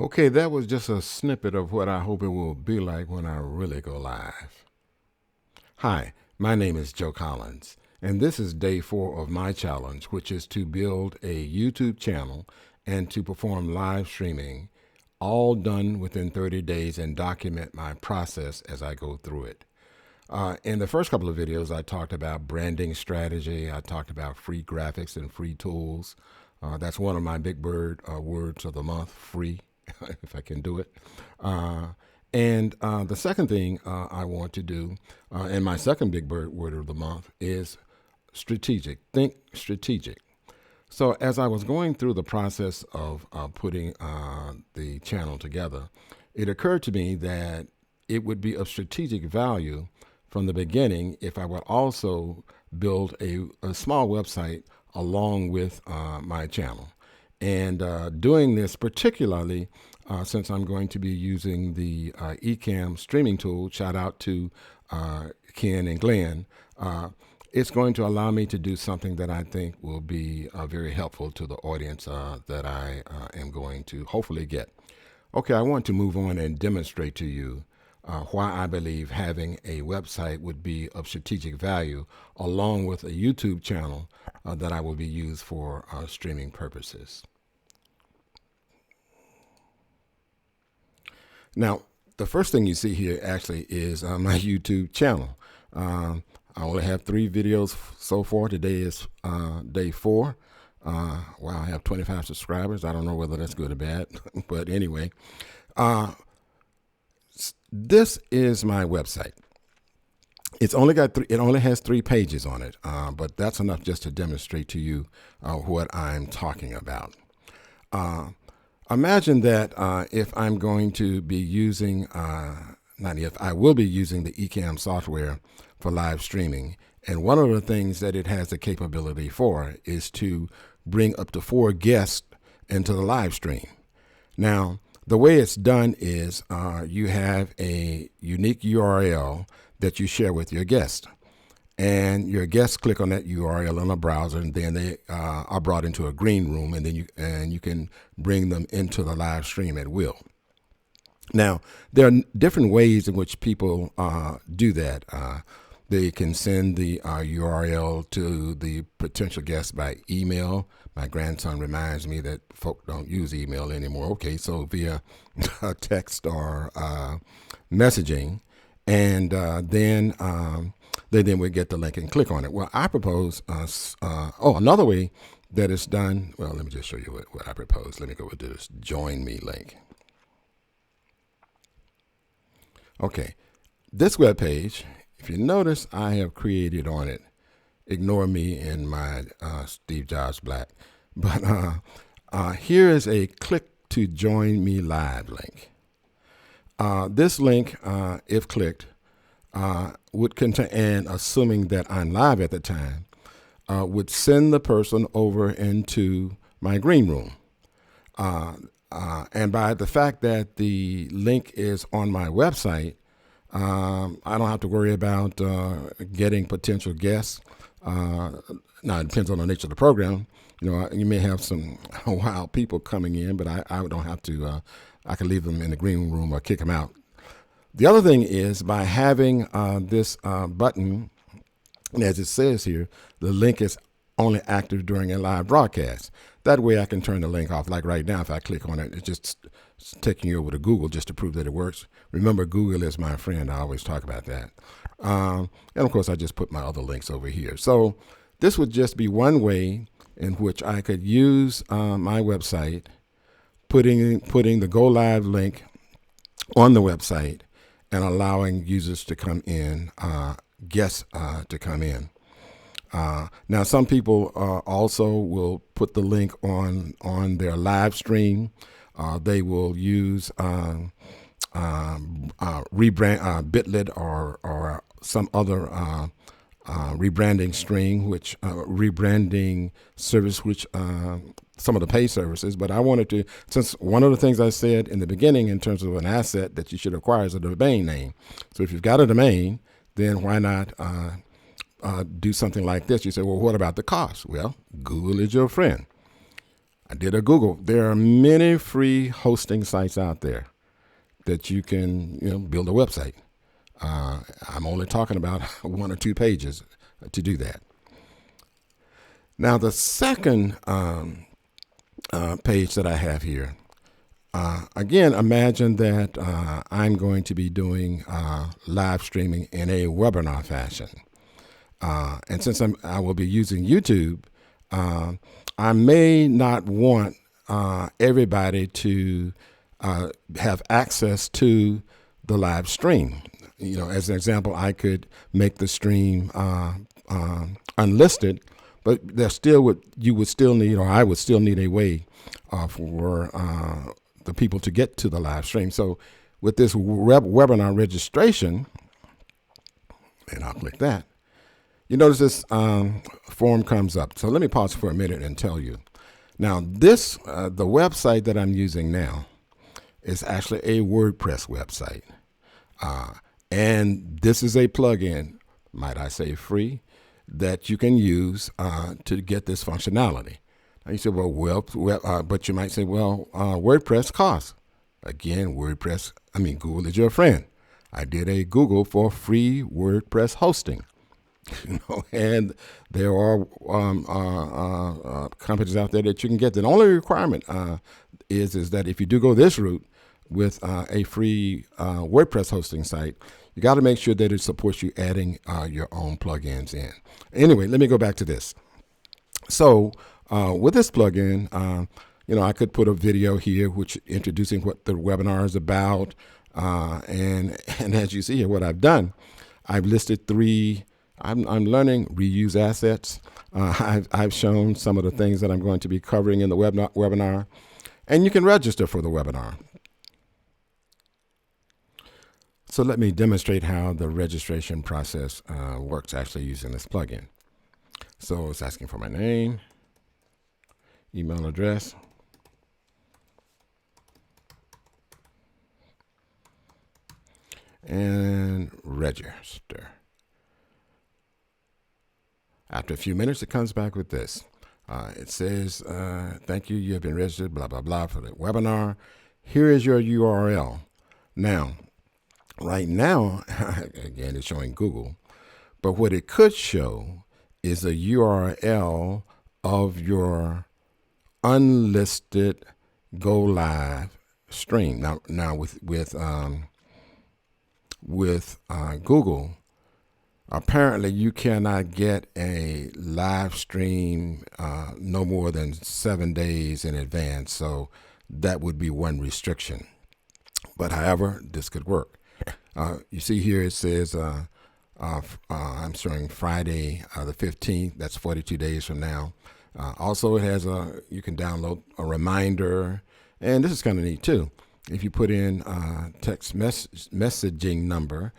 Okay, that was just a snippet of what I hope it will be like when I really go live. Hi, my name is Joe Collins, and this is day 4 of my challenge, which is to build a YouTube channel and to perform live streaming, all done within 30 days, and document my process as I go through it. In the first couple of videos, I talked about branding strategy. I talked about free graphics and free tools. That's one of my big bird words of the month, free, if I can do it. And the second thing I want to do, and my second big bird word of the month, is strategic. Think strategic. So as I was going through the process of putting the channel together, it occurred to me that it would be of strategic value from the beginning if I would also build a small website along with my channel. And doing this particularly since I'm going to be using the Ecamm streaming tool, shout out to Ken and Glenn, it's going to allow me to do something that I think will be very helpful to the audience that I am going to hopefully get. Okay, I want to move on and demonstrate to you why I believe having a website would be of strategic value, along with a YouTube channel that I will be used for streaming purposes. Now, the first thing you see here actually is my YouTube channel. I only have 3 videos so far. Today is day 4. Wow, I have 25 subscribers. I don't know whether that's good or bad, but anyway, this is my website. It's only got it only has 3 pages on it, but that's enough just to demonstrate to you what I'm talking about. Imagine that if I'm going to be using, not if, I will be using the Ecamm software for live streaming. And one of the things that it has the capability for is to bring up to 4 guests into the live stream. Now, the way it's done is you have a unique URL that you share with your guest. And your guests click on that URL in a browser, and then they are brought into a green room, and then you can bring them into the live stream at will. Now, there are different ways in which people do that. They can send the URL to the potential guest by email. My grandson reminds me that folk don't use email anymore. Okay, so via text or messaging, and then they then would get the link and click on it. Well, I propose, another way that it's done, well, let me just show you what I propose. Let me go with this Join Me link. Okay, this web page, if you notice, I have created on it, ignore me and my Steve Jobs black, but here is a click to join me live link. This link, if clicked, would contain, and assuming that I'm live at the time, would send the person over into my green room. And by the fact that the link is on my website, I don't have to worry about getting potential guests. Now, it depends on the nature of the program. You know, you may have some wild people coming in, but I don't have to. I can leave them in the green room or kick them out. The other thing is by having this button, and as it says here, the link is only active during a live broadcast. That way I can turn the link off. Like right now, if I click on it, it's just taking you over to Google just to prove that it works. Remember, Google is my friend. I always talk about that. And of course, I just put my other links over here. So this would just be one way in which I could use my website, putting the Go Live link on the website, and allowing users to come in, guests to come in. Now, some people also will put the link on their live stream. They will use Bitlit or some other rebranding string, which rebranding service, which some of the pay services. But I wanted to, since one of the things I said in the beginning in terms of an asset that you should acquire is a domain name. So if you've got a domain, then why not do something like this? You say, well, what about the cost? Well, Google is your friend. I did a Google. There are many free hosting sites out there that you can, build a website. I'm only talking about 1 or 2 pages to do that. Now, the second page that I have here, again, imagine that I'm going to be doing live streaming in a webinar fashion. And since I will be using YouTube, I may not want everybody to have access to the live stream. As an example, I could make the stream unlisted, but you would still need, or I would still need a way for the people to get to the live stream. So with this webinar registration, and I'll click that, you notice this form comes up. So let me pause for a minute and tell you. Now this, the website that I'm using now is actually a WordPress website. And this is a plugin, might I say free, that you can use to get this functionality. Now you say, but you might say, WordPress costs. Again, Google is your friend. I did a Google for free WordPress hosting. And there are companies out there that you can get. The only requirement is that if you do go this route with a free WordPress hosting site, you got to make sure that it supports you adding your own plugins in. Anyway, let me go back to this. So with this plugin, I could put a video here which introducing what the webinar is about, and as you see here, what I've done, I've listed 3. I'm learning reuse assets. I've shown some of the things that I'm going to be covering in the webinar, and you can register for the webinar. So let me demonstrate how the registration process works actually using this plugin. So it's asking for my name, email address, and register. After a few minutes, it comes back with this. It says, thank you, you have been registered, blah, blah, blah, for the webinar. Here is your URL. Now, right now, again, it's showing Google, but what it could show is a URL of your unlisted go live stream. Now with Google, apparently you cannot get a live stream no more than 7 days in advance. So that would be one restriction. But however, this could work. You see here it says I'm showing Friday the 15th. That's 42 days from now. Also, it has you can download a reminder, and this is kind of neat too. If you put in text messaging number,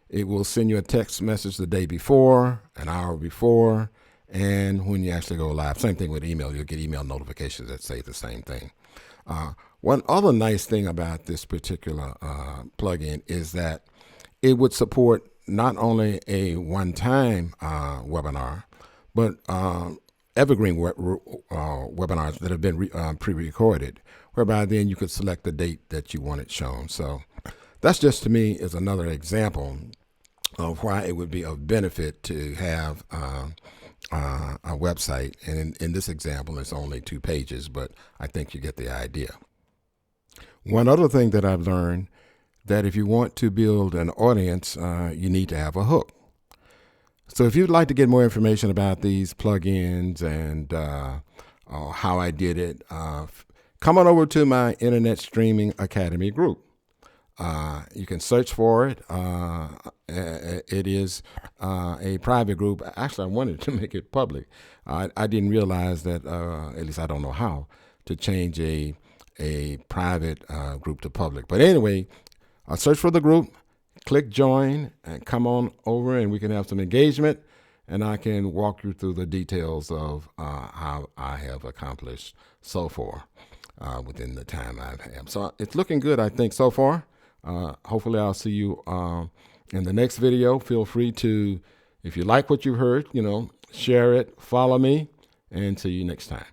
it will send you a text message the day before, an hour before, and when you actually go live. Same thing with email. You'll get email notifications that say the same thing. One other nice thing about this particular plugin is that it would support not only a one-time webinar, but Evergreen webinars that have been pre-recorded, whereby then you could select the date that you want it shown. So that's just, to me, is another example of why it would be of benefit to have a website. And in this example, it's only 2 pages, but I think you get the idea. One other thing that I've learned, that if you want to build an audience, you need to have a hook. So if you'd like to get more information about these plugins and how I did it, come on over to my Internet Streaming Academy group. You can search for it. It is a private group. Actually, I wanted to make it public. I didn't realize that, at least I don't know how, to change a private group to public. But anyway, search for the group, click join, and come on over, and we can have some engagement, and I can walk you through the details of how I have accomplished so far within the time I've had. So it's looking good, I think, so far. Hopefully I'll see you in the next video. Feel free to, if you like what you heard, share it, follow me, and see you next time.